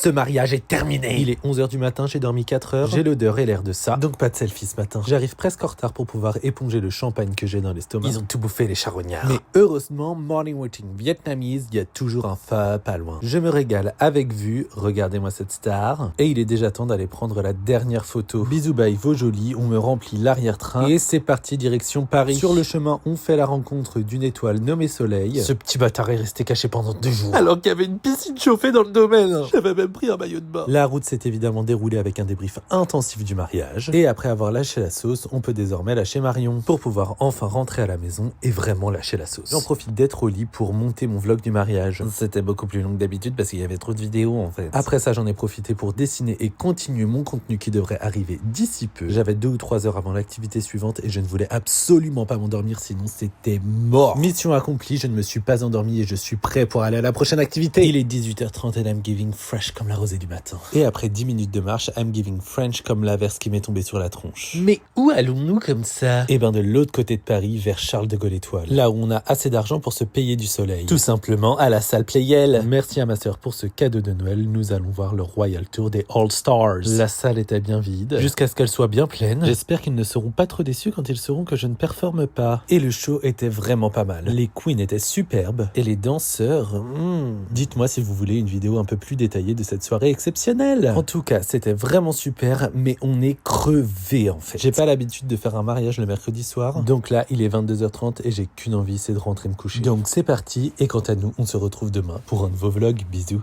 ce mariage est terminé. Il est 11h du matin, j'ai dormi 4 heures, j'ai l'odeur et l'air de ça, donc pas de selfie ce matin. J'arrive presque en retard pour pouvoir éponger le champagne que j'ai dans l'estomac. Ils ont tout bouffé les charognards. Mais heureusement, morning routine vietnamese, il y a toujours un pho pas loin. Je me régale avec vue, regardez-moi cette star. Et il est déjà temps d'aller prendre la dernière photo. Bisous bye vos jolis, on me remplit l'arrière-train et c'est parti direction Paris. Sur le chemin, on fait la rencontre d'une étoile nommée Soleil. Ce petit bâtard est resté caché pendant 2 jours. Alors qu'il y avait une piscine chauffée dans le domaine. J'avais même pris un maillot de bain. La route s'est évidemment déroulée avec un débrief intensif du mariage. Et après avoir lâché la sauce, on peut désormais lâcher Marion pour pouvoir enfin rentrer à la maison et vraiment lâcher la sauce. J'en profite d'être au lit pour monter mon vlog du mariage. C'était beaucoup plus long que d'habitude parce qu'il y avait trop de vidéos en fait. Après ça, j'en ai profité pour dessiner et continuer mon contenu qui devrait arriver d'ici peu. J'avais 2 ou 3 heures avant l'activité suivante et je ne voulais absolument pas m'endormir sinon c'était mort. Mission accomplie, je ne me suis pas endormi et je suis prêt pour aller à la prochaine activité. Il est 18h30 et I'm giving fresh comme la rosée du matin. Et après 10 minutes de marche, I'm giving French comme l'averse qui m'est tombée sur la tronche. Mais où allons-nous comme ça? Eh ben de l'autre côté de Paris, vers Charles de Gaulle Étoile. Là où on a assez d'argent pour se payer du soleil. Tout simplement à la salle Playel. Merci à ma sœur pour ce cadeau de Noël. Nous allons voir le Royal Tour des All Stars. La salle était bien vide, jusqu'à ce qu'elle soit bien pleine. J'espère qu'ils ne seront pas trop déçus quand ils sauront que je ne performe pas. Et le show était vraiment pas mal. Les queens étaient superbes et les danseurs... Dites-moi si vous voulez une vidéo un peu plus détaillée de cette soirée exceptionnelle. En tout cas, c'était vraiment super, mais on est crevé en fait. J'ai pas l'habitude de faire un mariage le mercredi soir, donc là, il est 22h30 et j'ai qu'une envie, c'est de rentrer me coucher. Donc c'est parti, et quant à nous, on se retrouve demain pour un nouveau vlog. Bisous.